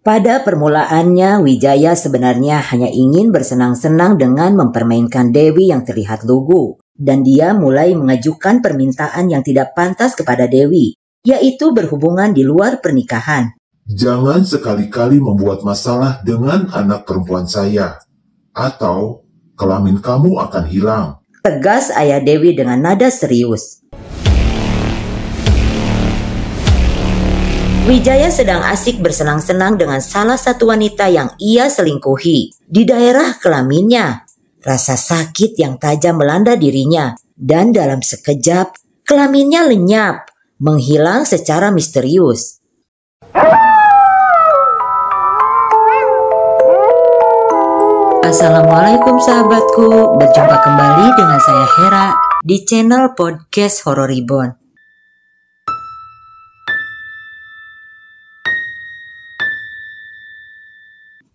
Pada permulaannya, Wijaya sebenarnya hanya ingin bersenang-senang dengan mempermainkan Dewi yang terlihat lugu. Dan dia mulai mengajukan permintaan yang tidak pantas kepada Dewi, yaitu berhubungan di luar pernikahan. Jangan sekali-kali membuat masalah dengan anak perempuan saya, atau kelamin kamu akan hilang. Tegas ayah Dewi dengan nada serius. Wijaya sedang asik bersenang-senang dengan salah satu wanita yang ia selingkuhi di daerah kelaminnya. Rasa sakit yang tajam melanda dirinya, dan dalam sekejap kelaminnya lenyap, menghilang secara misterius. Assalamualaikum sahabatku, berjumpa kembali dengan saya Hera di channel podcast Horor Reborn.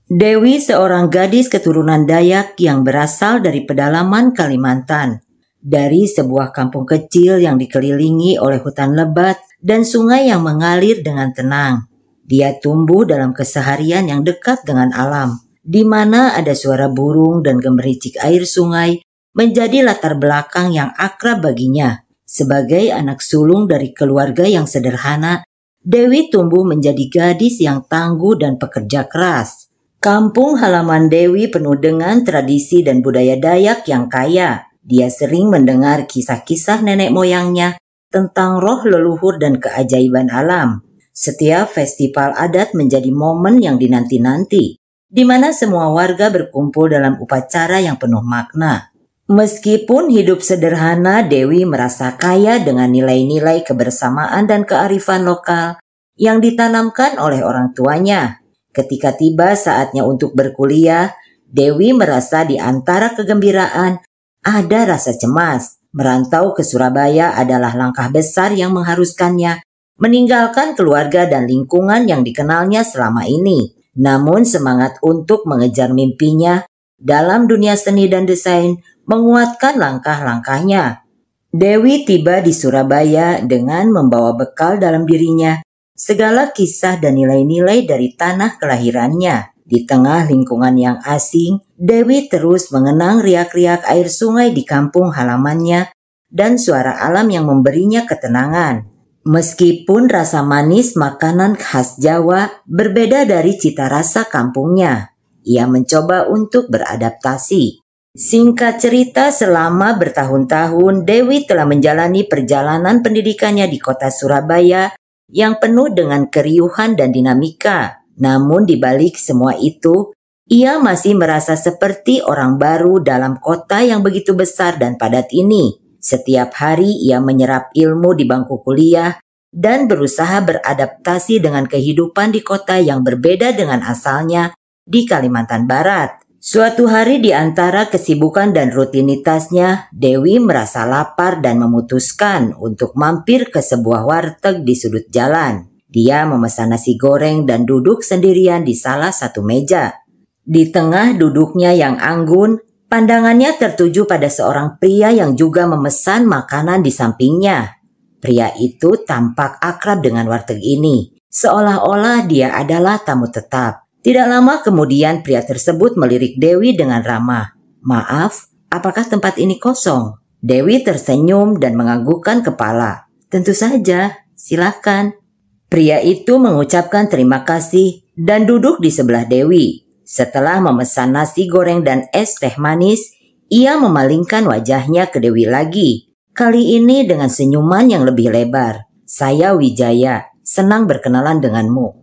Dewi seorang gadis keturunan Dayak yang berasal dari pedalaman Kalimantan. Dari sebuah kampung kecil yang dikelilingi oleh hutan lebat dan sungai yang mengalir dengan tenang. Dia tumbuh dalam keseharian yang dekat dengan alam, di mana ada suara burung dan gemericik air sungai menjadi latar belakang yang akrab baginya. Sebagai anak sulung dari keluarga yang sederhana, Dewi tumbuh menjadi gadis yang tangguh dan pekerja keras. Kampung halaman Dewi penuh dengan tradisi dan budaya Dayak yang kaya. Dia sering mendengar kisah-kisah nenek moyangnya tentang roh leluhur dan keajaiban alam. Setiap festival adat menjadi momen yang dinanti-nanti, di mana semua warga berkumpul dalam upacara yang penuh makna. Meskipun hidup sederhana, Dewi merasa kaya dengan nilai-nilai kebersamaan dan kearifan lokal yang ditanamkan oleh orang tuanya. Ketika tiba saatnya untuk berkuliah, Dewi merasa di antara kegembiraan ada rasa cemas. Merantau ke Surabaya adalah langkah besar yang mengharuskannya meninggalkan keluarga dan lingkungan yang dikenalnya selama ini. Namun semangat untuk mengejar mimpinya dalam dunia seni dan desain menguatkan langkah-langkahnya. Dewi tiba di Surabaya dengan membawa bekal dalam dirinya segala kisah dan nilai-nilai dari tanah kelahirannya. Di tengah lingkungan yang asing, Dewi terus mengenang riak-riak air sungai di kampung halamannya dan suara alam yang memberinya ketenangan. Meskipun rasa manis makanan khas Jawa berbeda dari cita rasa kampungnya, ia mencoba untuk beradaptasi. Singkat cerita, selama bertahun-tahun Dewi telah menjalani perjalanan pendidikannya di kota Surabaya yang penuh dengan keriuhan dan dinamika. Namun di balik semua itu, ia masih merasa seperti orang baru dalam kota yang begitu besar dan padat ini. Setiap hari ia menyerap ilmu di bangku kuliah dan berusaha beradaptasi dengan kehidupan di kota yang berbeda dengan asalnya di Kalimantan Barat. Suatu hari di antara kesibukan dan rutinitasnya, Dewi merasa lapar dan memutuskan untuk mampir ke sebuah warteg di sudut jalan. Dia memesan nasi goreng dan duduk sendirian di salah satu meja. Di tengah duduknya yang anggun, pandangannya tertuju pada seorang pria yang juga memesan makanan di sampingnya. Pria itu tampak akrab dengan warteg ini, seolah-olah dia adalah tamu tetap. Tidak lama kemudian pria tersebut melirik Dewi dengan ramah. "Maaf, apakah tempat ini kosong?" Dewi tersenyum dan menganggukkan kepala. "Tentu saja, silakan." Pria itu mengucapkan terima kasih dan duduk di sebelah Dewi. Setelah memesan nasi goreng dan es teh manis, ia memalingkan wajahnya ke Dewi lagi. Kali ini dengan senyuman yang lebih lebar. "Saya Wijaya, senang berkenalan denganmu."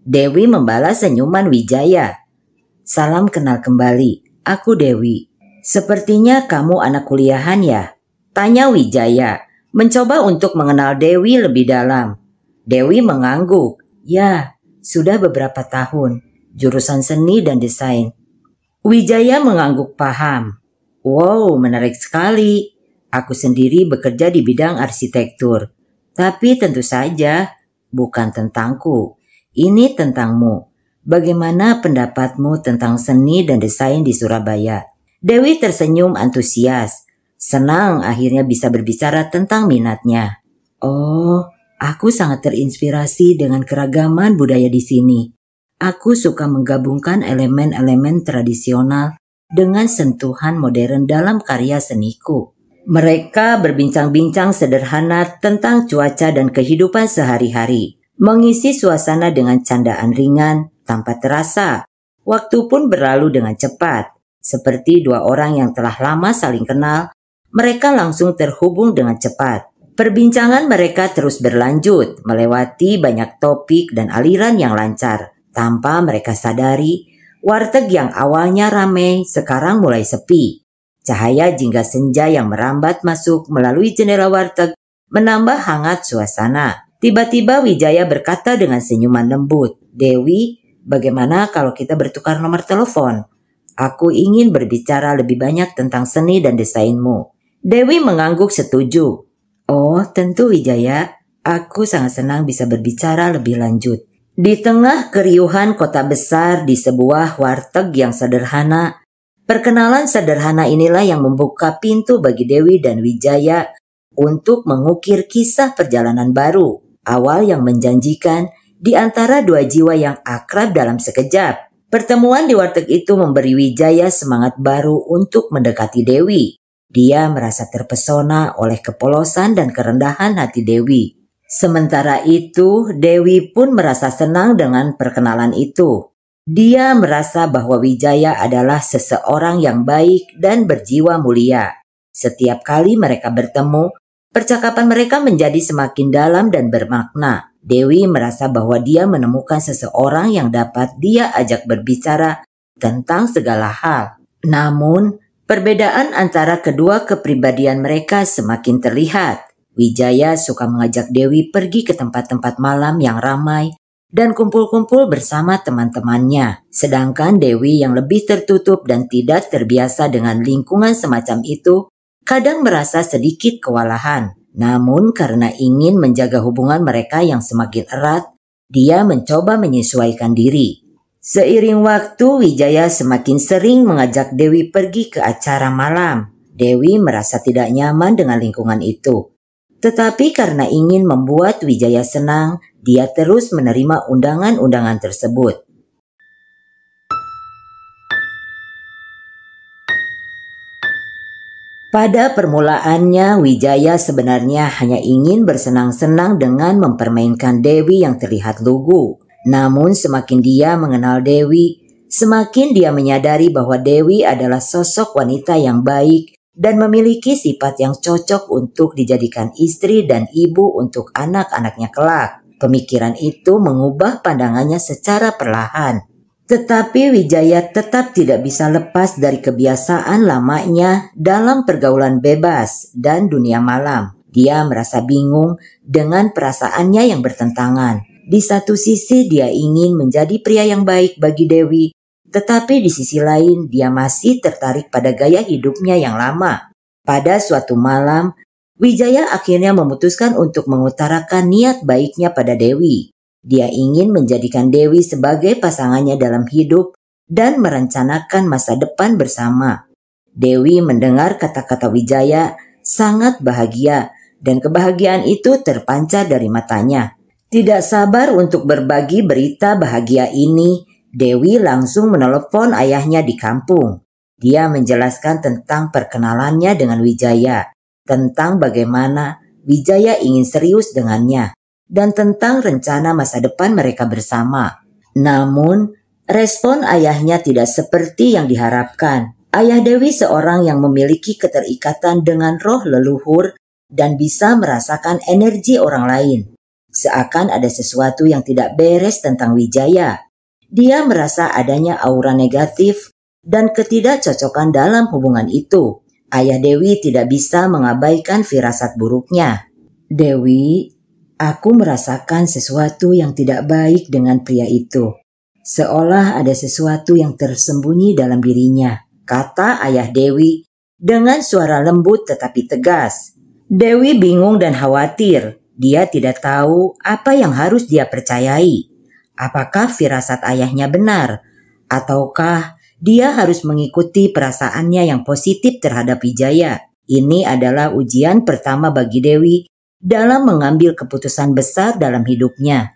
Dewi membalas senyuman Wijaya. "Salam kenal kembali, aku Dewi. Sepertinya kamu anak kuliahan ya?" tanya Wijaya, mencoba untuk mengenal Dewi lebih dalam. Dewi mengangguk. "Ya, sudah beberapa tahun, jurusan seni dan desain." Wijaya mengangguk paham. "Wow, menarik sekali. Aku sendiri bekerja di bidang arsitektur. Tapi tentu saja bukan tentangku. Ini tentangmu. Bagaimana pendapatmu tentang seni dan desain di Surabaya?" Dewi tersenyum antusias. Senang akhirnya bisa berbicara tentang minatnya. "Oh, aku sangat terinspirasi dengan keragaman budaya di sini. aku suka menggabungkan elemen-elemen tradisional dengan sentuhan modern dalam karya seniku. Mereka berbincang-bincang sederhana tentang cuaca dan kehidupan sehari-hari, mengisi suasana dengan candaan ringan tanpa terasa. Waktu pun berlalu dengan cepat, seperti dua orang yang telah lama saling kenal. Mereka langsung terhubung dengan cepat. Perbincangan mereka terus berlanjut, melewati banyak topik dan aliran yang lancar. Tanpa mereka sadari, warteg yang awalnya ramai sekarang mulai sepi. Cahaya jingga senja yang merambat masuk melalui jendela warteg menambah hangat suasana. Tiba-tiba Wijaya berkata dengan senyuman lembut, "Dewi, bagaimana kalau kita bertukar nomor telepon? Aku ingin berbicara lebih banyak tentang seni dan desainmu." Dewi mengangguk setuju. "Oh, tentu Wijaya. Aku sangat senang bisa berbicara lebih lanjut." Di tengah keriuhan kota besar di sebuah warteg yang sederhana, perkenalan sederhana inilah yang membuka pintu bagi Dewi dan Wijaya untuk mengukir kisah perjalanan baru. Awal yang menjanjikan di antara dua jiwa yang akrab dalam sekejap. Pertemuan di warteg itu memberi Wijaya semangat baru untuk mendekati Dewi. Dia merasa terpesona oleh kepolosan dan kerendahan hati Dewi. Sementara itu, Dewi pun merasa senang dengan perkenalan itu. Dia merasa bahwa Wijaya adalah seseorang yang baik dan berjiwa mulia. Setiap kali mereka bertemu, percakapan mereka menjadi semakin dalam dan bermakna. Dewi merasa bahwa dia menemukan seseorang yang dapat dia ajak berbicara tentang segala hal. Namun, perbedaan antara kedua kepribadian mereka semakin terlihat. Wijaya suka mengajak Dewi pergi ke tempat-tempat malam yang ramai dan kumpul-kumpul bersama teman-temannya. Sedangkan Dewi yang lebih tertutup dan tidak terbiasa dengan lingkungan semacam itu, kadang merasa sedikit kewalahan. Namun karena ingin menjaga hubungan mereka yang semakin erat, dia mencoba menyesuaikan diri. Seiring waktu, Wijaya semakin sering mengajak Dewi pergi ke acara malam. Dewi merasa tidak nyaman dengan lingkungan itu. Tetapi karena ingin membuat Wijaya senang, dia terus menerima undangan-undangan tersebut. Pada permulaannya, Wijaya sebenarnya hanya ingin bersenang-senang dengan mempermainkan Dewi yang terlihat lugu. Namun semakin dia mengenal Dewi, semakin dia menyadari bahwa Dewi adalah sosok wanita yang baik dan memiliki sifat yang cocok untuk dijadikan istri dan ibu untuk anak-anaknya kelak. Pemikiran itu mengubah pandangannya secara perlahan. Tetapi Wijaya tetap tidak bisa lepas dari kebiasaan lamanya dalam pergaulan bebas dan dunia malam. Dia merasa bingung dengan perasaannya yang bertentangan. Di satu sisi dia ingin menjadi pria yang baik bagi Dewi, tetapi di sisi lain dia masih tertarik pada gaya hidupnya yang lama. Pada suatu malam, Wijaya akhirnya memutuskan untuk mengutarakan niat baiknya pada Dewi. Dia ingin menjadikan Dewi sebagai pasangannya dalam hidup dan merencanakan masa depan bersama. Dewi mendengar kata-kata Wijaya sangat bahagia dan kebahagiaan itu terpancar dari matanya. Tidak sabar untuk berbagi berita bahagia ini, Dewi langsung menelepon ayahnya di kampung. Dia menjelaskan tentang perkenalannya dengan Wijaya, tentang bagaimana Wijaya ingin serius dengannya, dan tentang rencana masa depan mereka bersama. Namun, respon ayahnya tidak seperti yang diharapkan. Ayah Dewi seorang yang memiliki keterikatan dengan roh leluhur dan bisa merasakan energi orang lain. Seakan ada sesuatu yang tidak beres tentang Wijaya. Dia merasa adanya aura negatif dan ketidakcocokan dalam hubungan itu. Ayah Dewi tidak bisa mengabaikan firasat buruknya. "Dewi, aku merasakan sesuatu yang tidak baik dengan pria itu. Seolah ada sesuatu yang tersembunyi dalam dirinya," kata ayah Dewi dengan suara lembut tetapi tegas. Dewi bingung dan khawatir. Dia tidak tahu apa yang harus dia percayai. Apakah firasat ayahnya benar? Ataukah dia harus mengikuti perasaannya yang positif terhadap Wijaya? Ini adalah ujian pertama bagi Dewi dalam mengambil keputusan besar dalam hidupnya.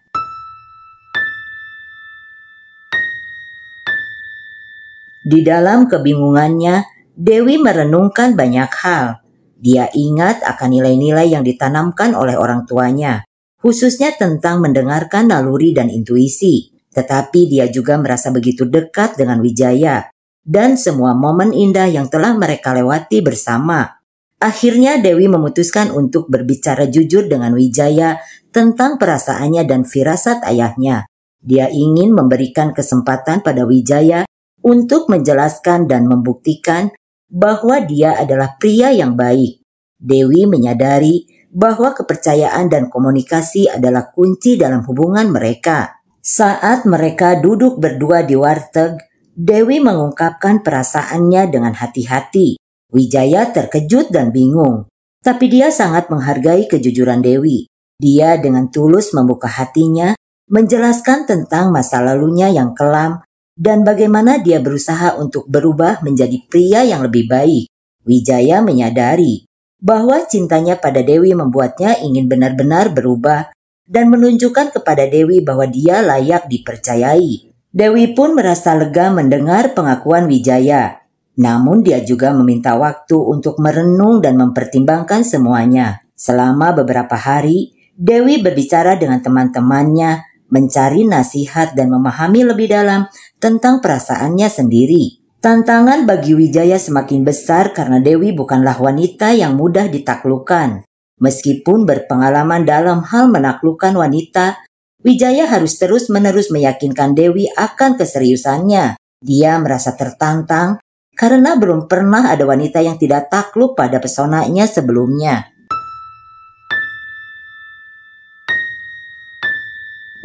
Di dalam kebingungannya, Dewi merenungkan banyak hal. Dia ingat akan nilai-nilai yang ditanamkan oleh orang tuanya, khususnya tentang mendengarkan naluri dan intuisi. Tetapi dia juga merasa begitu dekat dengan Wijaya dan semua momen indah yang telah mereka lewati bersama. Akhirnya Dewi memutuskan untuk berbicara jujur dengan Wijaya tentang perasaannya dan firasat ayahnya. Dia ingin memberikan kesempatan pada Wijaya untuk menjelaskan dan membuktikan bahwa dia adalah pria yang baik. Dewi menyadari bahwa kepercayaan dan komunikasi adalah kunci dalam hubungan mereka. Saat mereka duduk berdua di warteg, Dewi mengungkapkan perasaannya dengan hati-hati. Wijaya terkejut dan bingung, tapi dia sangat menghargai kejujuran Dewi. Dia dengan tulus membuka hatinya, menjelaskan tentang masa lalunya yang kelam dan bagaimana dia berusaha untuk berubah menjadi pria yang lebih baik. Wijaya menyadari bahwa cintanya pada Dewi membuatnya ingin benar-benar berubah dan menunjukkan kepada Dewi bahwa dia layak dipercayai. Dewi pun merasa lega mendengar pengakuan Wijaya. Namun dia juga meminta waktu untuk merenung dan mempertimbangkan semuanya. Selama beberapa hari, Dewi berbicara dengan teman-temannya, mencari nasihat dan memahami lebih dalam tentang perasaannya sendiri. Tantangan bagi Wijaya semakin besar karena Dewi bukanlah wanita yang mudah ditaklukkan. Meskipun berpengalaman dalam hal menaklukkan wanita, Wijaya harus terus-menerus meyakinkan Dewi akan keseriusannya. Dia merasa tertantang karena belum pernah ada wanita yang tidak takluk pada pesonanya sebelumnya.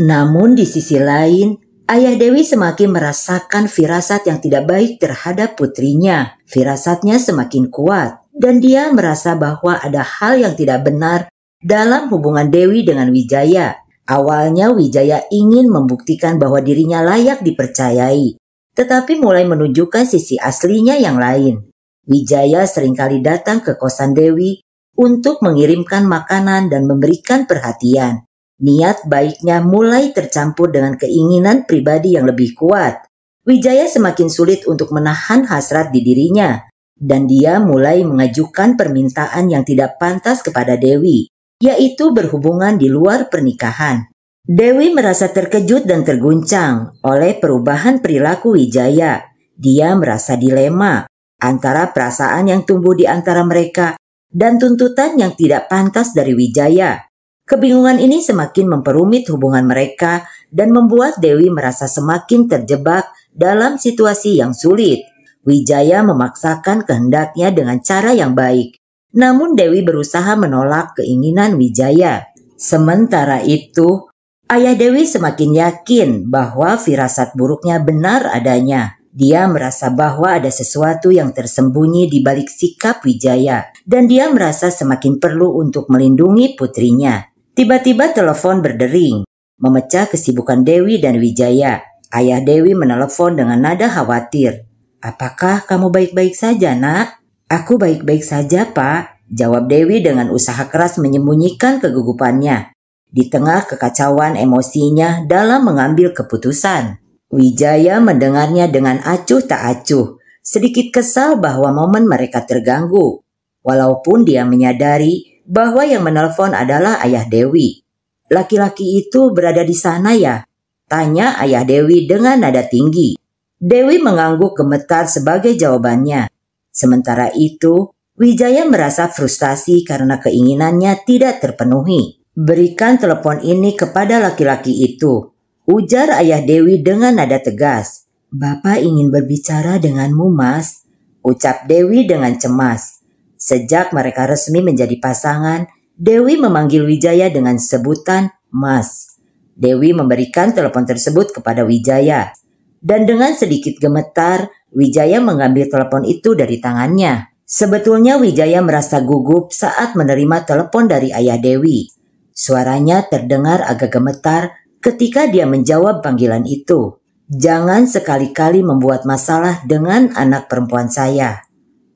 Namun di sisi lain, ayah Dewi semakin merasakan firasat yang tidak baik terhadap putrinya. Firasatnya semakin kuat dan dia merasa bahwa ada hal yang tidak benar dalam hubungan Dewi dengan Wijaya. Awalnya Wijaya ingin membuktikan bahwa dirinya layak dipercayai, tetapi mulai menunjukkan sisi aslinya yang lain. Wijaya seringkali datang ke kosan Dewi untuk mengirimkan makanan dan memberikan perhatian. Niat baiknya mulai tercampur dengan keinginan pribadi yang lebih kuat. Wijaya semakin sulit untuk menahan hasrat di dirinya, dan dia mulai mengajukan permintaan yang tidak pantas kepada Dewi, yaitu berhubungan di luar pernikahan. Dewi merasa terkejut dan terguncang oleh perubahan perilaku Wijaya. Dia merasa dilema antara perasaan yang tumbuh di antara mereka dan tuntutan yang tidak pantas dari Wijaya. Kebingungan ini semakin memperumit hubungan mereka dan membuat Dewi merasa semakin terjebak dalam situasi yang sulit. Wijaya memaksakan kehendaknya dengan cara yang baik, namun Dewi berusaha menolak keinginan Wijaya. Sementara itu, ayah Dewi semakin yakin bahwa firasat buruknya benar adanya. Dia merasa bahwa ada sesuatu yang tersembunyi di balik sikap Wijaya, dan dia merasa semakin perlu untuk melindungi putrinya. Tiba-tiba telepon berdering, memecah kesibukan Dewi dan Wijaya. Ayah Dewi menelepon dengan nada khawatir. "Apakah kamu baik-baik saja, Nak?" "Aku baik-baik saja, Pak," jawab Dewi dengan usaha keras menyembunyikan kegugupannya di tengah kekacauan emosinya dalam mengambil keputusan. Wijaya mendengarnya dengan acuh tak acuh, sedikit kesal bahwa momen mereka terganggu. Walaupun dia menyadari bahwa yang menelpon adalah ayah Dewi. "Laki-laki itu berada di sana ya?" tanya ayah Dewi dengan nada tinggi. Dewi mengangguk gemetar sebagai jawabannya. Sementara itu, Wijaya merasa frustasi karena keinginannya tidak terpenuhi. "Berikan telepon ini kepada laki-laki itu," ujar ayah Dewi dengan nada tegas. "Bapak ingin berbicara denganmu, Mas," ucap Dewi dengan cemas. Sejak mereka resmi menjadi pasangan, Dewi memanggil Wijaya dengan sebutan Mas. Dewi memberikan telepon tersebut kepada Wijaya, dan dengan sedikit gemetar, Wijaya mengambil telepon itu dari tangannya. Sebetulnya Wijaya merasa gugup saat menerima telepon dari ayah Dewi. Suaranya terdengar agak gemetar ketika dia menjawab panggilan itu. "Jangan sekali-kali membuat masalah dengan anak perempuan saya,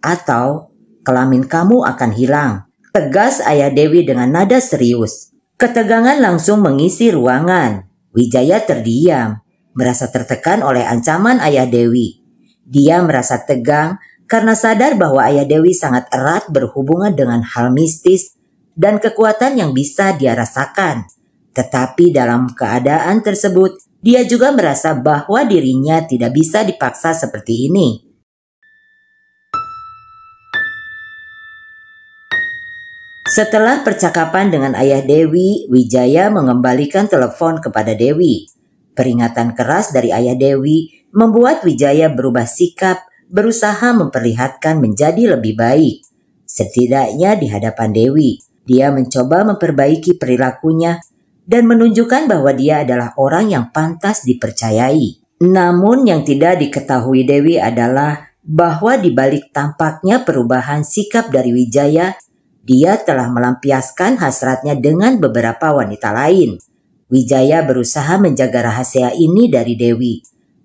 atau kelamin kamu akan hilang," tegas ayah Dewi dengan nada serius. Ketegangan langsung mengisi ruangan. Wijaya terdiam, merasa tertekan oleh ancaman ayah Dewi. Dia merasa tegang karena sadar bahwa ayah Dewi sangat erat berhubungan dengan hal mistis dan kekuatan yang bisa dia rasakan. Tetapi dalam keadaan tersebut, dia juga merasa bahwa dirinya tidak bisa dipaksa seperti ini. Setelah percakapan dengan ayah Dewi, Wijaya mengembalikan telepon kepada Dewi. Peringatan keras dari ayah Dewi membuat Wijaya berubah sikap, berusaha memperlihatkan menjadi lebih baik. Setidaknya di hadapan Dewi, dia mencoba memperbaiki perilakunya dan menunjukkan bahwa dia adalah orang yang pantas dipercayai. Namun yang tidak diketahui Dewi adalah bahwa di balik tampaknya perubahan sikap dari Wijaya, dia telah melampiaskan hasratnya dengan beberapa wanita lain. Wijaya berusaha menjaga rahasia ini dari Dewi.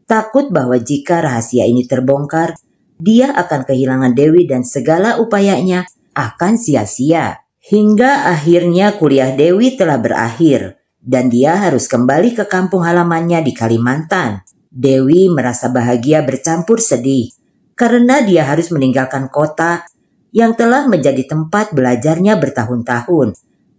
Takut bahwa jika rahasia ini terbongkar, dia akan kehilangan Dewi dan segala upayanya akan sia-sia. Hingga akhirnya kuliah Dewi telah berakhir dan dia harus kembali ke kampung halamannya di Kalimantan. Dewi merasa bahagia bercampur sedih karena dia harus meninggalkan kota yang telah menjadi tempat belajarnya bertahun-tahun.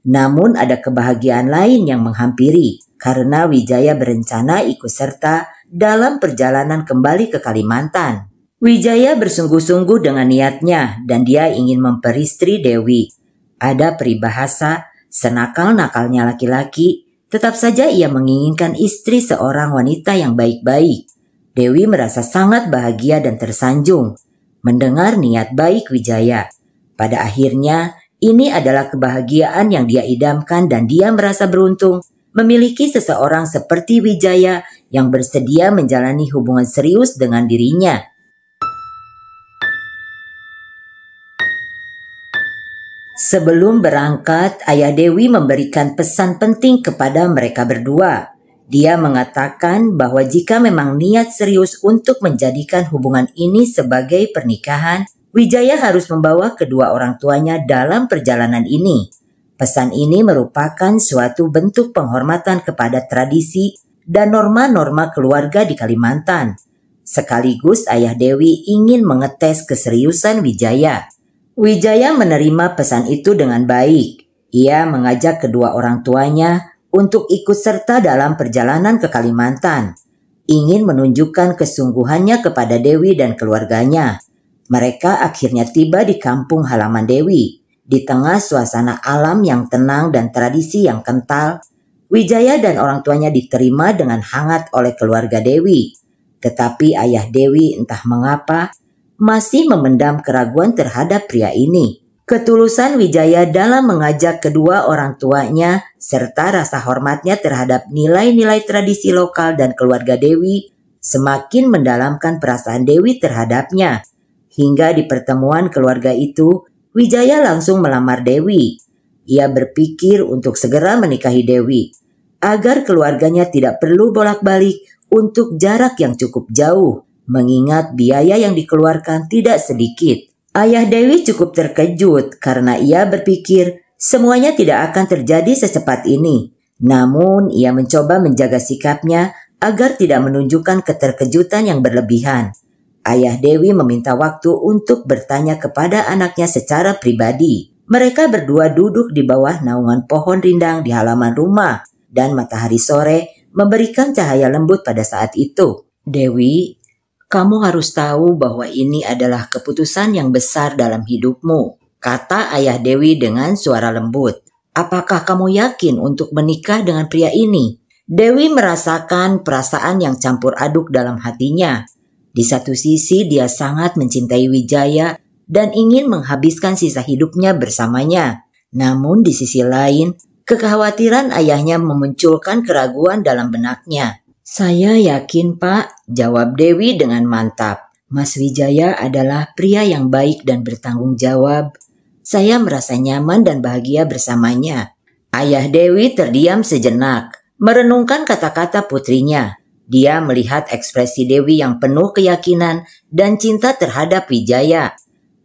Namun ada kebahagiaan lain yang menghampiri karena Wijaya berencana ikut serta dalam perjalanan kembali ke Kalimantan. Wijaya bersungguh-sungguh dengan niatnya dan dia ingin memperistri Dewi. Ada peribahasa, senakal-nakalnya laki-laki, tetap saja ia menginginkan istri seorang wanita yang baik-baik. Dewi merasa sangat bahagia dan tersanjung mendengar niat baik Wijaya. Pada akhirnya, ini adalah kebahagiaan yang dia idamkan dan dia merasa beruntung memiliki seseorang seperti Wijaya yang bersedia menjalani hubungan serius dengan dirinya. Sebelum berangkat, ayah Dewi memberikan pesan penting kepada mereka berdua. Dia mengatakan bahwa jika memang niat serius untuk menjadikan hubungan ini sebagai pernikahan, Wijaya harus membawa kedua orang tuanya dalam perjalanan ini. Pesan ini merupakan suatu bentuk penghormatan kepada tradisi dan norma-norma keluarga di Kalimantan. Sekaligus ayah Dewi ingin mengetes keseriusan Wijaya. Wijaya menerima pesan itu dengan baik. Ia mengajak kedua orang tuanya untuk ikut serta dalam perjalanan ke Kalimantan, ingin menunjukkan kesungguhannya kepada Dewi dan keluarganya. Mereka akhirnya tiba di kampung halaman Dewi. Di tengah suasana alam yang tenang dan tradisi yang kental, Wijaya dan orang tuanya diterima dengan hangat oleh keluarga Dewi. Tetapi ayah Dewi entah mengapa masih memendam keraguan terhadap pria ini. Ketulusan Wijaya dalam mengajak kedua orang tuanya serta rasa hormatnya terhadap nilai-nilai tradisi lokal dan keluarga Dewi semakin mendalamkan perasaan Dewi terhadapnya. Hingga di pertemuan keluarga itu, Wijaya langsung melamar Dewi. Ia berpikir untuk segera menikahi Dewi, agar keluarganya tidak perlu bolak-balik untuk jarak yang cukup jauh, mengingat biaya yang dikeluarkan tidak sedikit. Ayah Dewi cukup terkejut karena ia berpikir semuanya tidak akan terjadi secepat ini. Namun ia mencoba menjaga sikapnya agar tidak menunjukkan keterkejutan yang berlebihan. Ayah Dewi meminta waktu untuk bertanya kepada anaknya secara pribadi. Mereka berdua duduk di bawah naungan pohon rindang di halaman rumah dan matahari sore memberikan cahaya lembut pada saat itu. Dewi, kamu harus tahu bahwa ini adalah keputusan yang besar dalam hidupmu, kata ayah Dewi dengan suara lembut. Apakah kamu yakin untuk menikah dengan pria ini? Dewi merasakan perasaan yang campur aduk dalam hatinya. Di satu sisi dia sangat mencintai Wijaya dan ingin menghabiskan sisa hidupnya bersamanya. Namun di sisi lain, kekhawatiran ayahnya memunculkan keraguan dalam benaknya. Saya yakin, Pak, jawab Dewi dengan mantap. Mas Wijaya adalah pria yang baik dan bertanggung jawab. Saya merasa nyaman dan bahagia bersamanya. Ayah Dewi terdiam sejenak, merenungkan kata-kata putrinya. Dia melihat ekspresi Dewi yang penuh keyakinan dan cinta terhadap Wijaya.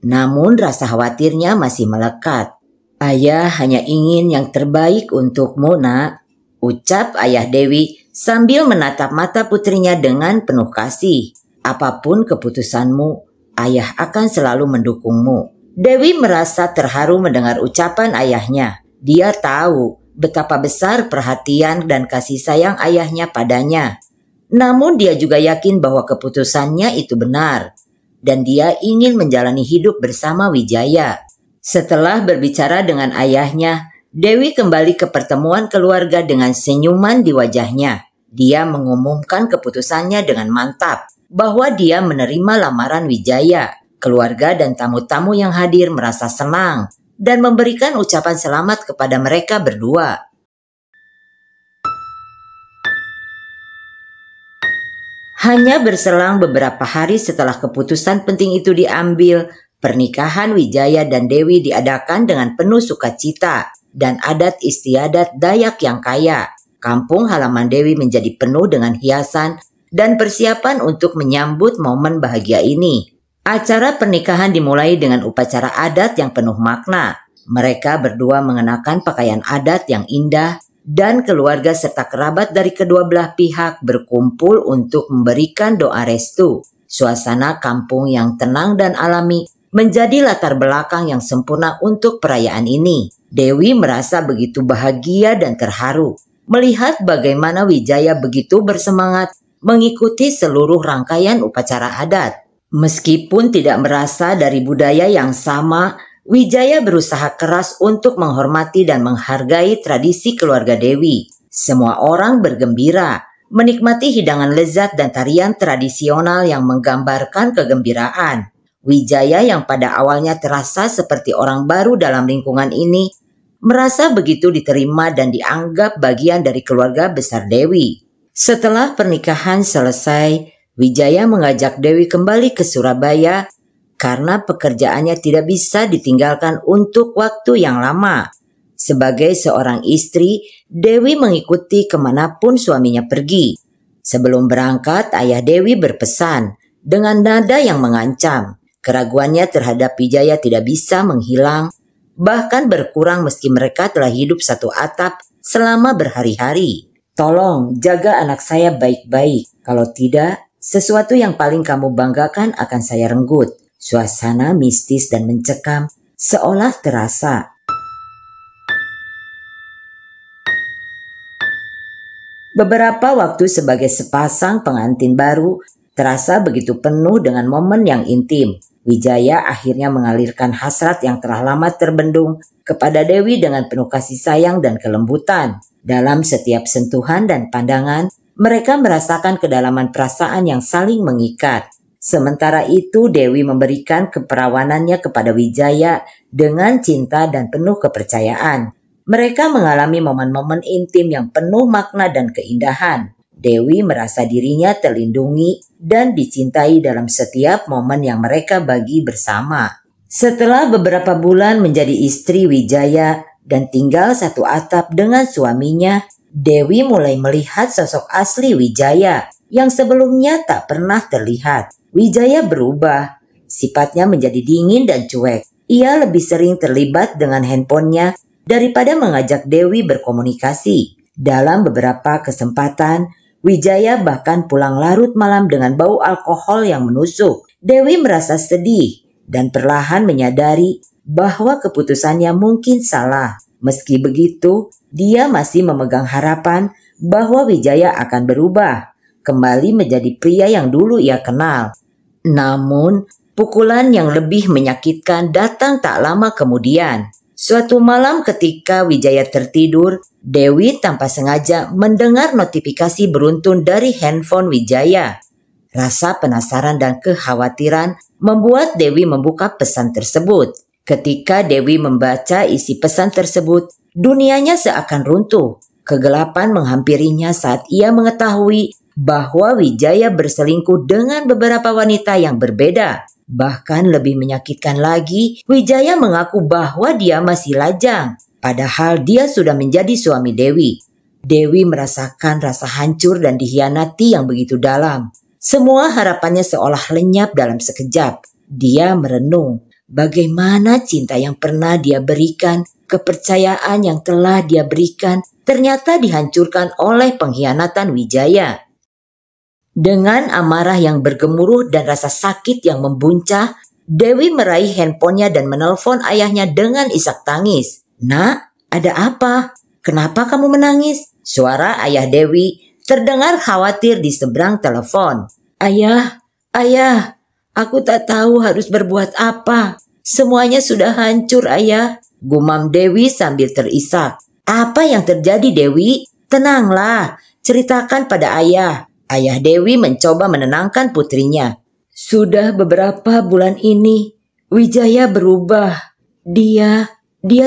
Namun rasa khawatirnya masih melekat. Ayah hanya ingin yang terbaik untukmu, nak, ucap ayah Dewi sambil menatap mata putrinya dengan penuh kasih. Apapun keputusanmu, ayah akan selalu mendukungmu. Dewi merasa terharu mendengar ucapan ayahnya. Dia tahu betapa besar perhatian dan kasih sayang ayahnya padanya. Namun dia juga yakin bahwa keputusannya itu benar. Dan dia ingin menjalani hidup bersama Wijaya. Setelah berbicara dengan ayahnya, Dewi kembali ke pertemuan keluarga dengan senyuman di wajahnya. Dia mengumumkan keputusannya dengan mantap bahwa dia menerima lamaran Wijaya. Keluarga dan tamu-tamu yang hadir merasa senang dan memberikan ucapan selamat kepada mereka berdua. Hanya berselang beberapa hari setelah keputusan penting itu diambil, pernikahan Wijaya dan Dewi diadakan dengan penuh sukacita dan adat istiadat Dayak yang kaya. Kampung halaman Dewi menjadi penuh dengan hiasan dan persiapan untuk menyambut momen bahagia ini. Acara pernikahan dimulai dengan upacara adat yang penuh makna. Mereka berdua mengenakan pakaian adat yang indah dan keluarga serta kerabat dari kedua belah pihak berkumpul untuk memberikan doa restu. Suasana kampung yang tenang dan alami menjadi latar belakang yang sempurna untuk perayaan ini. Dewi merasa begitu bahagia dan terharu melihat bagaimana Wijaya begitu bersemangat mengikuti seluruh rangkaian upacara adat. Meskipun tidak merasa dari budaya yang sama, Wijaya berusaha keras untuk menghormati dan menghargai tradisi keluarga Dewi. Semua orang bergembira, menikmati hidangan lezat dan tarian tradisional yang menggambarkan kegembiraan. Wijaya yang pada awalnya terasa seperti orang baru dalam lingkungan ini, merasa begitu diterima dan dianggap bagian dari keluarga besar Dewi. Setelah pernikahan selesai, Wijaya mengajak Dewi kembali ke Surabaya karena pekerjaannya tidak bisa ditinggalkan untuk waktu yang lama. Sebagai seorang istri, Dewi mengikuti kemanapun suaminya pergi. Sebelum berangkat, ayah Dewi berpesan dengan nada yang mengancam. Keraguannya terhadap Wijaya tidak bisa menghilang, bahkan berkurang meski mereka telah hidup satu atap selama berhari-hari. Tolong jaga anak saya baik-baik. Kalau tidak, sesuatu yang paling kamu banggakan akan saya renggut. Suasana mistis dan mencekam seolah terasa. Beberapa waktu sebagai sepasang pengantin baru terasa begitu penuh dengan momen yang intim. Wijaya akhirnya mengalirkan hasrat yang telah lama terbendung kepada Dewi dengan penuh kasih sayang dan kelembutan. Dalam setiap sentuhan dan pandangan, mereka merasakan kedalaman perasaan yang saling mengikat. Sementara itu, Dewi memberikan keperawanannya kepada Wijaya dengan cinta dan penuh kepercayaan. Mereka mengalami momen-momen intim yang penuh makna dan keindahan. Dewi merasa dirinya terlindungi dan dicintai dalam setiap momen yang mereka bagi bersama. Setelah beberapa bulan menjadi istri Wijaya dan tinggal satu atap dengan suaminya, Dewi mulai melihat sosok asli Wijaya yang sebelumnya tak pernah terlihat. Wijaya berubah, sifatnya menjadi dingin dan cuek. Ia lebih sering terlibat dengan handphonenya daripada mengajak Dewi berkomunikasi. Dalam beberapa kesempatan, Wijaya bahkan pulang larut malam dengan bau alkohol yang menusuk. Dewi merasa sedih dan perlahan menyadari bahwa keputusannya mungkin salah. Meski begitu, dia masih memegang harapan bahwa Wijaya akan berubah, kembali menjadi pria yang dulu ia kenal. Namun, pukulan yang lebih menyakitkan datang tak lama kemudian. Suatu malam ketika Wijaya tertidur, Dewi tanpa sengaja mendengar notifikasi beruntun dari handphone Wijaya. Rasa penasaran dan kekhawatiran membuat Dewi membuka pesan tersebut. Ketika Dewi membaca isi pesan tersebut, dunianya seakan runtuh. Kegelapan menghampirinya saat ia mengetahui bahwa Wijaya berselingkuh dengan beberapa wanita yang berbeda. Bahkan lebih menyakitkan lagi, Wijaya mengaku bahwa dia masih lajang, padahal dia sudah menjadi suami Dewi. Dewi merasakan rasa hancur dan dikhianati yang begitu dalam. Semua harapannya seolah lenyap dalam sekejap. Dia merenung bagaimana cinta yang pernah dia berikan, kepercayaan yang telah dia berikan, ternyata dihancurkan oleh pengkhianatan Wijaya. Dengan amarah yang bergemuruh dan rasa sakit yang membuncah, Dewi meraih handphonenya dan menelpon ayahnya dengan isak tangis. "Nak, ada apa? Kenapa kamu menangis?" Suara ayah Dewi terdengar khawatir di seberang telepon. Ayah, aku tak tahu harus berbuat apa. Semuanya sudah hancur, Ayah," gumam Dewi sambil terisak. "Apa yang terjadi, Dewi? Tenanglah, ceritakan pada ayah." Ayah Dewi mencoba menenangkan putrinya. "Sudah beberapa bulan ini, Wijaya berubah. Dia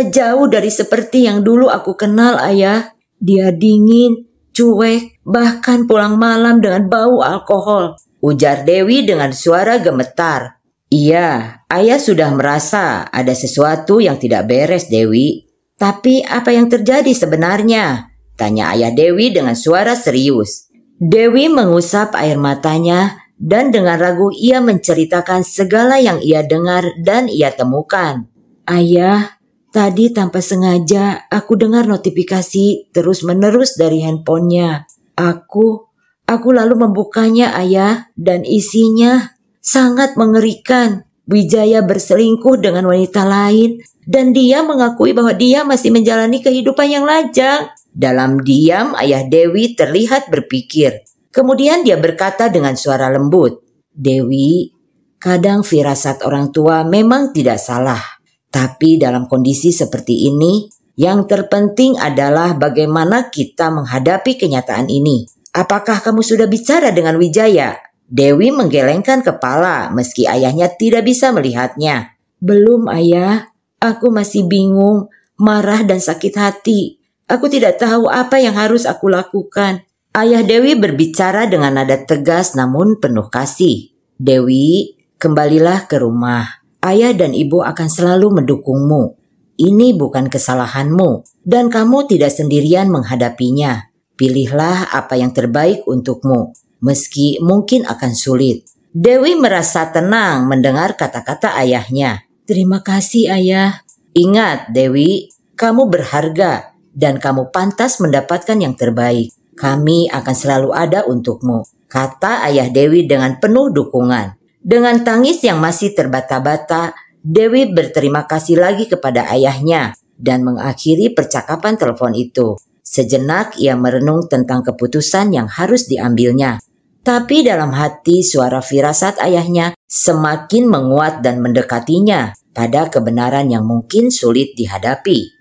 jauh dari seperti yang dulu aku kenal, Ayah. Dia dingin, cuek, bahkan pulang malam dengan bau alkohol," ujar Dewi dengan suara gemetar. "Iya, ayah sudah merasa ada sesuatu yang tidak beres, Dewi. Tapi apa yang terjadi sebenarnya?" tanya ayah Dewi dengan suara serius. Dewi mengusap air matanya dan dengan ragu ia menceritakan segala yang ia dengar dan ia temukan. "Ayah, tadi tanpa sengaja aku dengar notifikasi terus-menerus dari handphonenya. Aku lalu membukanya, Ayah, dan isinya sangat mengerikan. Wijaya berselingkuh dengan wanita lain dan dia mengakui bahwa dia masih menjalani kehidupan yang lajang." Dalam diam, ayah Dewi terlihat berpikir. Kemudian dia berkata dengan suara lembut, "Dewi, kadang firasat orang tua memang tidak salah. Tapi dalam kondisi seperti ini, yang terpenting adalah bagaimana kita menghadapi kenyataan ini. Apakah kamu sudah bicara dengan Wijaya?" Dewi menggelengkan kepala meski ayahnya tidak bisa melihatnya. "Belum, Ayah. Aku masih bingung, marah dan sakit hati. Aku tidak tahu apa yang harus aku lakukan." Ayah Dewi berbicara dengan nada tegas namun penuh kasih. "Dewi, kembalilah ke rumah. Ayah dan ibu akan selalu mendukungmu. Ini bukan kesalahanmu dan kamu tidak sendirian menghadapinya. Pilihlah apa yang terbaik untukmu, meski mungkin akan sulit." Dewi merasa tenang mendengar kata-kata ayahnya. "Terima kasih, Ayah." "Ingat, Dewi, kamu berharga dan kamu pantas mendapatkan yang terbaik. Kami akan selalu ada untukmu," kata ayah Dewi dengan penuh dukungan. Dengan tangis yang masih terbata-bata, Dewi berterima kasih lagi kepada ayahnya dan mengakhiri percakapan telepon itu. Sejenak ia merenung tentang keputusan yang harus diambilnya. Tapi dalam hati suara firasat ayahnya semakin menguat dan mendekatinya pada kebenaran yang mungkin sulit dihadapi.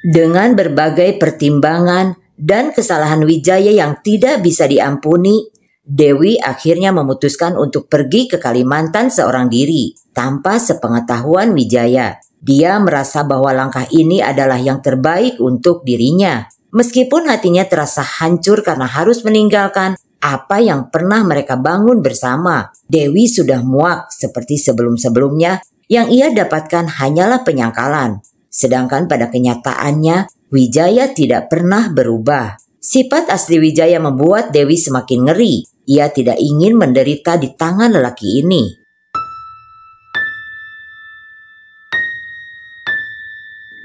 Dengan berbagai pertimbangan dan kesalahan Wijaya yang tidak bisa diampuni, Dewi akhirnya memutuskan untuk pergi ke Kalimantan seorang diri tanpa sepengetahuan Wijaya. Dia merasa bahwa langkah ini adalah yang terbaik untuk dirinya. Meskipun hatinya terasa hancur karena harus meninggalkan apa yang pernah mereka bangun bersama, Dewi sudah muak seperti sebelum-sebelumnya yang ia dapatkan hanyalah penyangkalan. Sedangkan pada kenyataannya, Wijaya tidak pernah berubah. Sifat asli Wijaya membuat Dewi semakin ngeri. Ia tidak ingin menderita di tangan lelaki ini.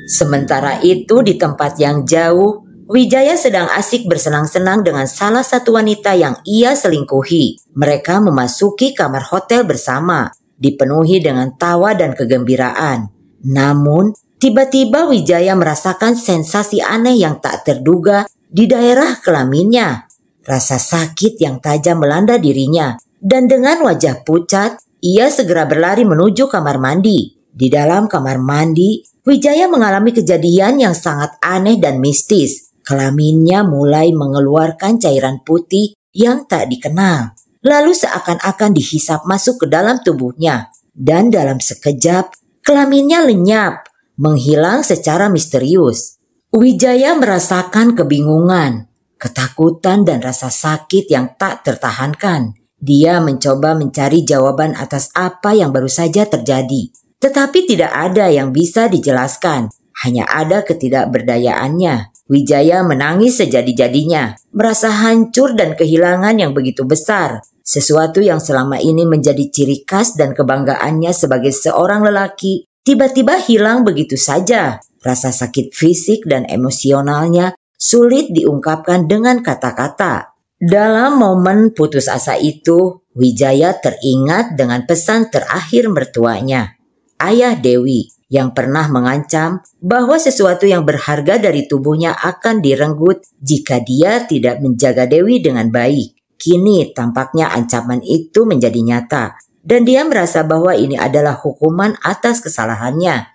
Sementara itu di tempat yang jauh, Wijaya sedang asik bersenang-senang dengan salah satu wanita yang ia selingkuhi. Mereka memasuki kamar hotel bersama, dipenuhi dengan tawa dan kegembiraan. Namun, tiba-tiba Wijaya merasakan sensasi aneh yang tak terduga di daerah kelaminnya. Rasa sakit yang tajam melanda dirinya, dan dengan wajah pucat, ia segera berlari menuju kamar mandi. Di dalam kamar mandi, Wijaya mengalami kejadian yang sangat aneh dan mistis. Kelaminnya mulai mengeluarkan cairan putih yang tak dikenal. Lalu seakan-akan dihisap masuk ke dalam tubuhnya. Dan dalam sekejap, kelaminnya lenyap, menghilang secara misterius. Wijaya merasakan kebingungan, ketakutan dan rasa sakit yang tak tertahankan. Dia mencoba mencari jawaban atas apa yang baru saja terjadi. Tetapi tidak ada yang bisa dijelaskan, hanya ada ketidakberdayaannya. Wijaya menangis sejadi-jadinya, merasa hancur dan kehilangan yang begitu besar. Sesuatu yang selama ini menjadi ciri khas dan kebanggaannya sebagai seorang lelaki, tiba-tiba hilang begitu saja. Rasa sakit fisik dan emosionalnya sulit diungkapkan dengan kata-kata. Dalam momen putus asa itu, Wijaya teringat dengan pesan terakhir mertuanya, ayah Dewi, yang pernah mengancam bahwa sesuatu yang berharga dari tubuhnya akan direnggut jika dia tidak menjaga Dewi dengan baik. Kini tampaknya ancaman itu menjadi nyata, dan dia merasa bahwa ini adalah hukuman atas kesalahannya.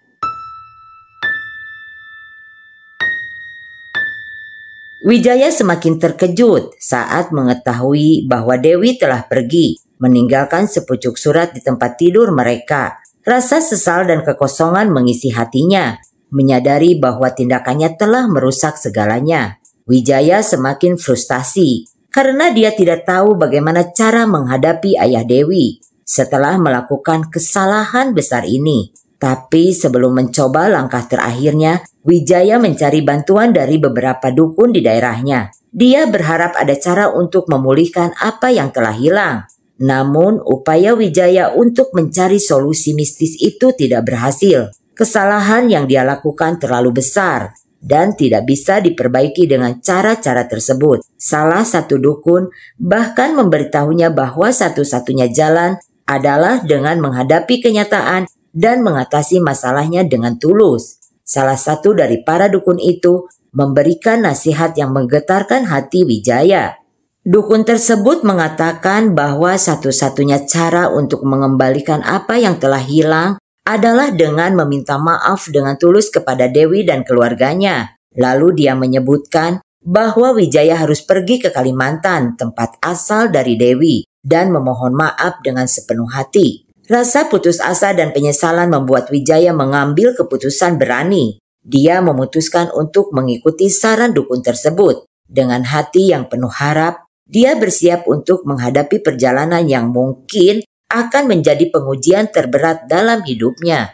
Wijaya semakin terkejut saat mengetahui bahwa Dewi telah pergi, meninggalkan sepucuk surat di tempat tidur mereka. Rasa sesal dan kekosongan mengisi hatinya, menyadari bahwa tindakannya telah merusak segalanya. Wijaya semakin frustasi karena dia tidak tahu bagaimana cara menghadapi ayah Dewi setelah melakukan kesalahan besar ini. Tapi sebelum mencoba langkah terakhirnya, Wijaya mencari bantuan dari beberapa dukun di daerahnya. Dia berharap ada cara untuk memulihkan apa yang telah hilang. Namun, upaya Wijaya untuk mencari solusi mistis itu tidak berhasil. Kesalahan yang dia lakukan terlalu besar dan tidak bisa diperbaiki dengan cara-cara tersebut. Salah satu dukun bahkan memberitahunya bahwa satu-satunya jalan adalah dengan menghadapi kenyataan dan mengatasi masalahnya dengan tulus. Salah satu dari para dukun itu memberikan nasihat yang menggetarkan hati Wijaya. Dukun tersebut mengatakan bahwa satu-satunya cara untuk mengembalikan apa yang telah hilang adalah dengan meminta maaf dengan tulus kepada Dewi dan keluarganya. Lalu dia menyebutkan bahwa Wijaya harus pergi ke Kalimantan, tempat asal dari Dewi, dan memohon maaf dengan sepenuh hati. Rasa putus asa dan penyesalan membuat Wijaya mengambil keputusan berani. Dia memutuskan untuk mengikuti saran dukun tersebut. Dengan hati yang penuh harap, dia bersiap untuk menghadapi perjalanan yang mungkin akan menjadi pengujian terberat dalam hidupnya.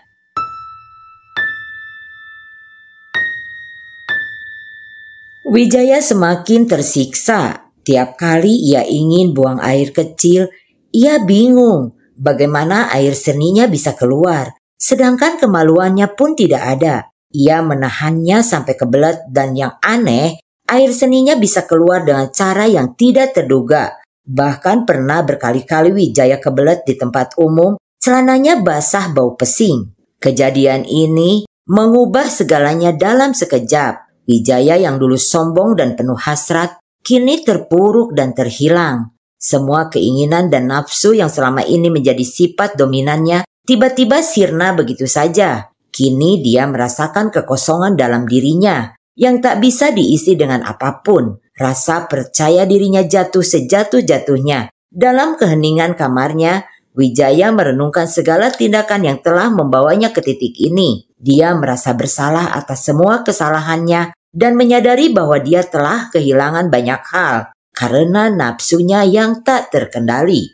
Wijaya semakin tersiksa. Tiap kali ia ingin buang air kecil, ia bingung bagaimana air seninya bisa keluar, sedangkan kemaluannya pun tidak ada. Ia menahannya sampai kebelet dan yang aneh, air seninya bisa keluar dengan cara yang tidak terduga. Bahkan pernah berkali-kali Wijaya kebelet di tempat umum, celananya basah bau pesing. Kejadian ini mengubah segalanya dalam sekejap. Wijaya yang dulu sombong dan penuh hasrat, kini terpuruk dan terhilang. Semua keinginan dan nafsu yang selama ini menjadi sifat dominannya tiba-tiba sirna begitu saja. Kini dia merasakan kekosongan dalam dirinya yang tak bisa diisi dengan apapun. Rasa percaya dirinya jatuh sejatuh-jatuhnya. Dalam keheningan kamarnya, Wijaya merenungkan segala tindakan yang telah membawanya ke titik ini. Dia merasa bersalah atas semua kesalahannya dan menyadari bahwa dia telah kehilangan banyak hal karena nafsunya yang tak terkendali.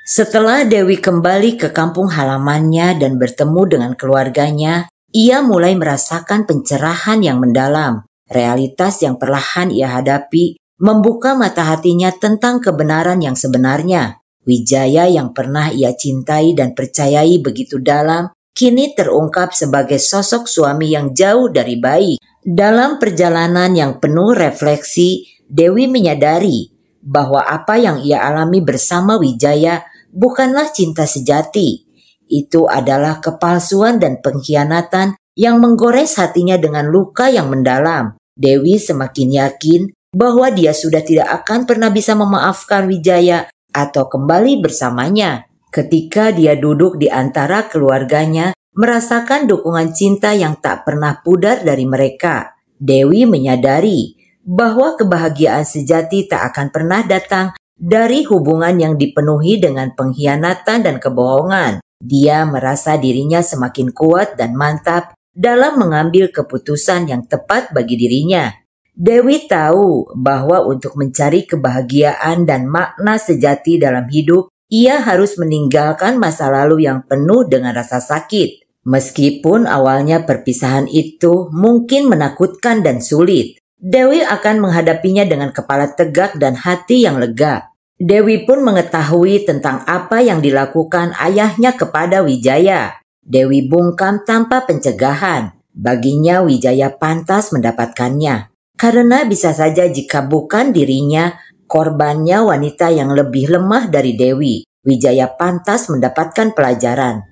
Setelah Dewi kembali ke kampung halamannya dan bertemu dengan keluarganya, ia mulai merasakan pencerahan yang mendalam. Realitas yang perlahan ia hadapi membuka mata hatinya tentang kebenaran yang sebenarnya. Wijaya yang pernah ia cintai dan percayai begitu dalam, kini terungkap sebagai sosok suami yang jauh dari baik. Dalam perjalanan yang penuh refleksi, Dewi menyadari bahwa apa yang ia alami bersama Wijaya bukanlah cinta sejati. Itu adalah kepalsuan dan pengkhianatan yang menggores hatinya dengan luka yang mendalam. Dewi semakin yakin bahwa dia sudah tidak akan pernah bisa memaafkan Wijaya atau kembali bersamanya. Ketika dia duduk di antara keluarganya, merasakan dukungan cinta yang tak pernah pudar dari mereka, Dewi menyadari bahwa kebahagiaan sejati tak akan pernah datang dari hubungan yang dipenuhi dengan pengkhianatan dan kebohongan. Dia merasa dirinya semakin kuat dan mantap dalam mengambil keputusan yang tepat bagi dirinya. Dewi tahu bahwa untuk mencari kebahagiaan dan makna sejati dalam hidup, ia harus meninggalkan masa lalu yang penuh dengan rasa sakit. Meskipun awalnya perpisahan itu mungkin menakutkan dan sulit, Dewi akan menghadapinya dengan kepala tegak dan hati yang lega. Dewi pun mengetahui tentang apa yang dilakukan ayahnya kepada Wijaya. Dewi bungkam tanpa pencegahan. Baginya Wijaya pantas mendapatkannya. Karena bisa saja jika bukan dirinya, korbannya wanita yang lebih lemah dari Dewi. Wijaya pantas mendapatkan pelajaran.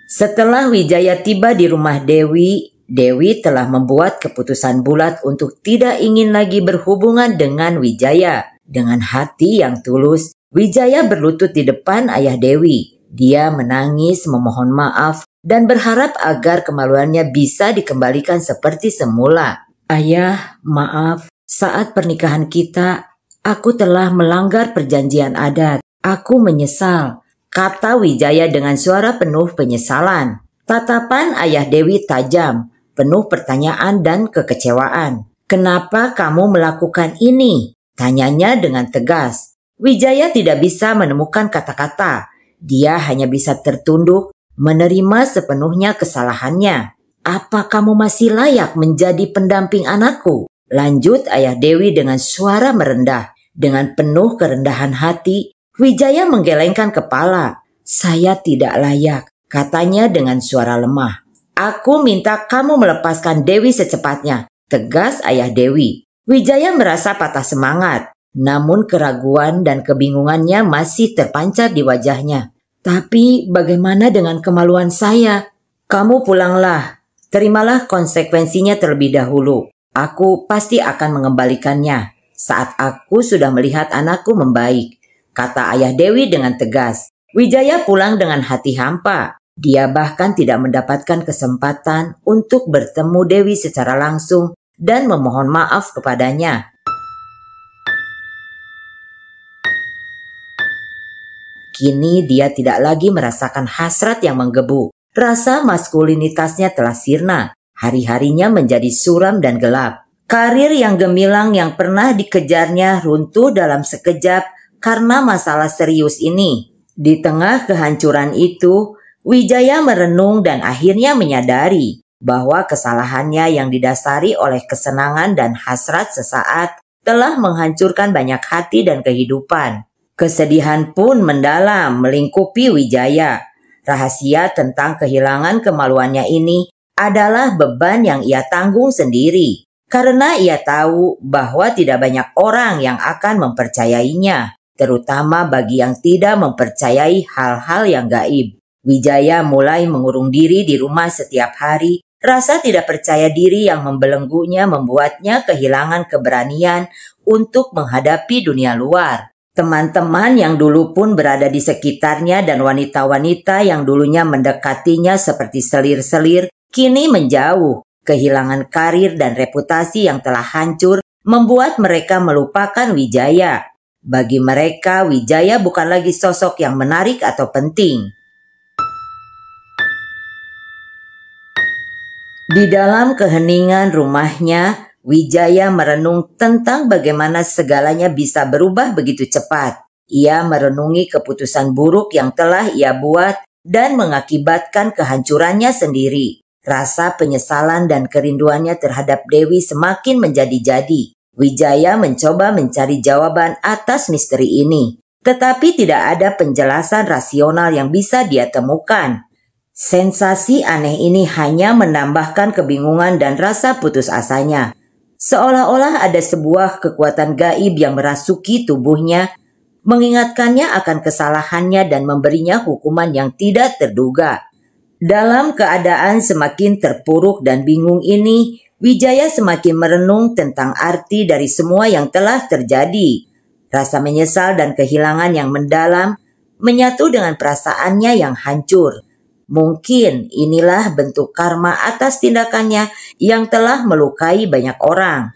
Setelah Wijaya tiba di rumah Dewi, Dewi telah membuat keputusan bulat untuk tidak ingin lagi berhubungan dengan Wijaya. Dengan hati yang tulus, Wijaya berlutut di depan ayah Dewi. Dia menangis, memohon maaf, dan berharap agar kemaluannya bisa dikembalikan seperti semula. Ayah, maaf, saat pernikahan kita, aku telah melanggar perjanjian adat. Aku menyesal, kata Wijaya dengan suara penuh penyesalan. Tatapan ayah Dewi tajam, penuh pertanyaan dan kekecewaan. Kenapa kamu melakukan ini? Tanyanya dengan tegas. Wijaya tidak bisa menemukan kata-kata. Dia hanya bisa tertunduk, menerima sepenuhnya kesalahannya. Apa kamu masih layak menjadi pendamping anakku? Lanjut ayah Dewi dengan suara merendah. Dengan penuh kerendahan hati, Wijaya menggelengkan kepala. Saya tidak layak, katanya dengan suara lemah. Aku minta kamu melepaskan Dewi secepatnya, tegas ayah Dewi. Wijaya merasa patah semangat, namun keraguan dan kebingungannya masih terpancar di wajahnya. Tapi bagaimana dengan kemaluan saya? Kamu pulanglah, terimalah konsekuensinya terlebih dahulu. Aku pasti akan mengembalikannya saat aku sudah melihat anakku membaik, kata ayah Dewi dengan tegas. Wijaya pulang dengan hati hampa. Dia bahkan tidak mendapatkan kesempatan untuk bertemu Dewi secara langsung dan memohon maaf kepadanya. Kini dia tidak lagi merasakan hasrat yang menggebu. Rasa maskulinitasnya telah sirna. Hari-harinya menjadi suram dan gelap. Karir yang gemilang yang pernah dikejarnya runtuh dalam sekejap karena masalah serius ini. Di tengah kehancuran itu, Wijaya merenung dan akhirnya menyadari bahwa kesalahannya yang didasari oleh kesenangan dan hasrat sesaat telah menghancurkan banyak hati dan kehidupan. Kesedihan pun mendalam melingkupi Wijaya. Rahasia tentang kehilangan kemaluannya ini adalah beban yang ia tanggung sendiri. Karena ia tahu bahwa tidak banyak orang yang akan mempercayainya, terutama bagi yang tidak mempercayai hal-hal yang gaib. Wijaya mulai mengurung diri di rumah setiap hari. Rasa tidak percaya diri yang membelenggunya membuatnya kehilangan keberanian untuk menghadapi dunia luar. Teman-teman yang dulu pun berada di sekitarnya dan wanita-wanita yang dulunya mendekatinya seperti selir-selir, kini menjauh. Kehilangan karir dan reputasi yang telah hancur membuat mereka melupakan Wijaya. Bagi mereka, Wijaya bukan lagi sosok yang menarik atau penting. Di dalam keheningan rumahnya, Wijaya merenung tentang bagaimana segalanya bisa berubah begitu cepat. Ia merenungi keputusan buruk yang telah ia buat dan mengakibatkan kehancurannya sendiri. Rasa penyesalan dan kerinduannya terhadap Dewi semakin menjadi-jadi. Wijaya mencoba mencari jawaban atas misteri ini, tetapi tidak ada penjelasan rasional yang bisa dia temukan. Sensasi aneh ini hanya menambahkan kebingungan dan rasa putus asanya. Seolah-olah ada sebuah kekuatan gaib yang merasuki tubuhnya, mengingatkannya akan kesalahannya dan memberinya hukuman yang tidak terduga. Dalam keadaan semakin terpuruk dan bingung ini, Wijaya semakin merenung tentang arti dari semua yang telah terjadi. Rasa menyesal dan kehilangan yang mendalam menyatu dengan perasaannya yang hancur. Mungkin inilah bentuk karma atas tindakannya yang telah melukai banyak orang.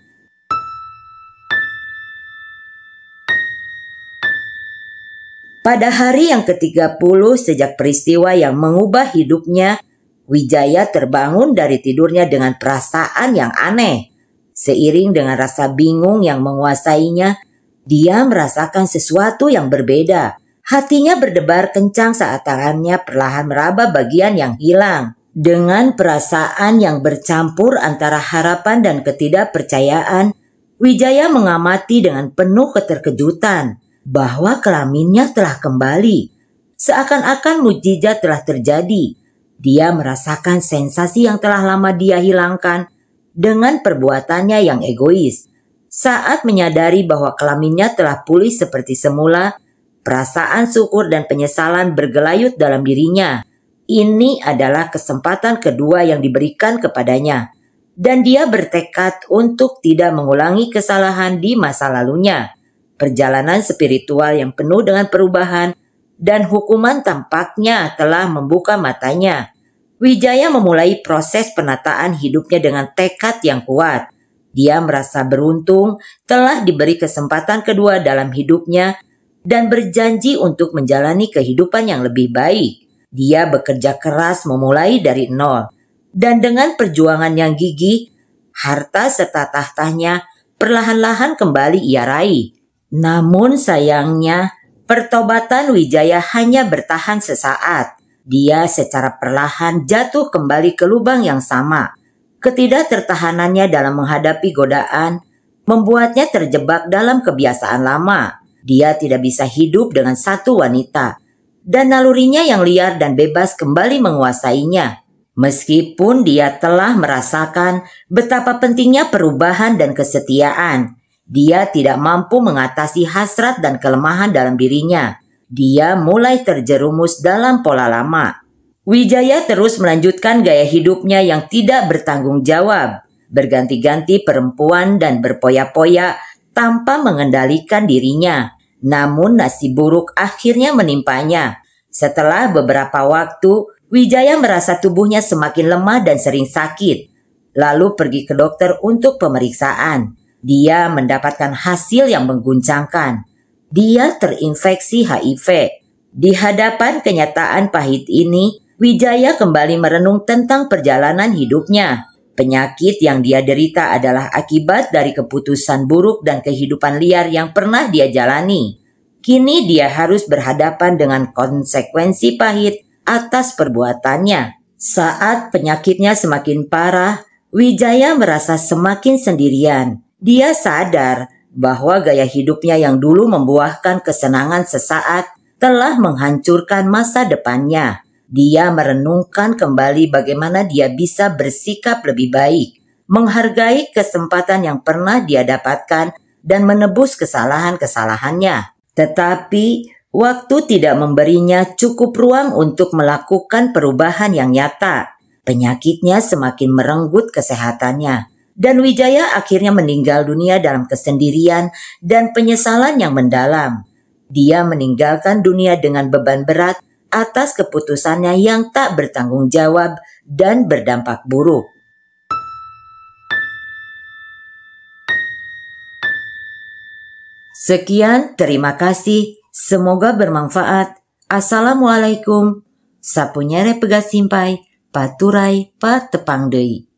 Pada hari yang ke-30 sejak peristiwa yang mengubah hidupnya, Wijaya terbangun dari tidurnya dengan perasaan yang aneh. Seiring dengan rasa bingung yang menguasainya, dia merasakan sesuatu yang berbeda. Hatinya berdebar kencang saat tangannya perlahan meraba bagian yang hilang. Dengan perasaan yang bercampur antara harapan dan ketidakpercayaan, Wijaya mengamati dengan penuh keterkejutan. bahwa kelaminnya telah kembali. Seakan-akan mukjizat telah terjadi. Dia merasakan sensasi yang telah lama dia hilangkan dengan perbuatannya yang egois. Saat menyadari bahwa kelaminnya telah pulih seperti semula, perasaan syukur dan penyesalan bergelayut dalam dirinya. Ini adalah kesempatan kedua yang diberikan kepadanya. Dan dia bertekad untuk tidak mengulangi kesalahan di masa lalunya. Perjalanan spiritual yang penuh dengan perubahan dan hukuman tampaknya telah membuka matanya. Wijaya memulai proses penataan hidupnya dengan tekad yang kuat. Dia merasa beruntung telah diberi kesempatan kedua dalam hidupnya dan berjanji untuk menjalani kehidupan yang lebih baik. Dia bekerja keras memulai dari nol. Dan dengan perjuangan yang gigih, harta serta tahtanya perlahan-lahan kembali ia raih. Namun sayangnya, pertobatan Wijaya hanya bertahan sesaat. Dia secara perlahan jatuh kembali ke lubang yang sama. Ketidaktertahanannya dalam menghadapi godaan membuatnya terjebak dalam kebiasaan lama. Dia tidak bisa hidup dengan satu wanita. Dan nalurinya yang liar dan bebas kembali menguasainya. Meskipun dia telah merasakan betapa pentingnya perubahan dan kesetiaan, dia tidak mampu mengatasi hasrat dan kelemahan dalam dirinya. Dia mulai terjerumus dalam pola lama. Wijaya terus melanjutkan gaya hidupnya yang tidak bertanggung jawab, berganti-ganti perempuan dan berpoya-poya tanpa mengendalikan dirinya. Namun nasib buruk akhirnya menimpanya. Setelah beberapa waktu, Wijaya merasa tubuhnya semakin lemah dan sering sakit. Lalu pergi ke dokter untuk pemeriksaan. Dia mendapatkan hasil yang mengguncangkan. Dia terinfeksi HIV. Di hadapan kenyataan pahit ini, Wijaya kembali merenung tentang perjalanan hidupnya. Penyakit yang dia derita adalah akibat dari keputusan buruk dan kehidupan liar yang pernah dia jalani. Kini dia harus berhadapan dengan konsekuensi pahit atas perbuatannya. Saat penyakitnya semakin parah, Wijaya merasa semakin sendirian. Dia sadar bahwa gaya hidupnya yang dulu membuahkan kesenangan sesaat telah menghancurkan masa depannya. Dia merenungkan kembali bagaimana dia bisa bersikap lebih baik, menghargai kesempatan yang pernah dia dapatkan dan menebus kesalahan-kesalahannya. Tetapi waktu tidak memberinya cukup ruang untuk melakukan perubahan yang nyata. Penyakitnya semakin merenggut kesehatannya. Dan Wijaya akhirnya meninggal dunia dalam kesendirian dan penyesalan yang mendalam. Dia meninggalkan dunia dengan beban berat atas keputusannya yang tak bertanggung jawab dan berdampak buruk. Sekian, terima kasih. Semoga bermanfaat. Assalamualaikum. Sapunyere pegasimpai, paturai pa tepang deui.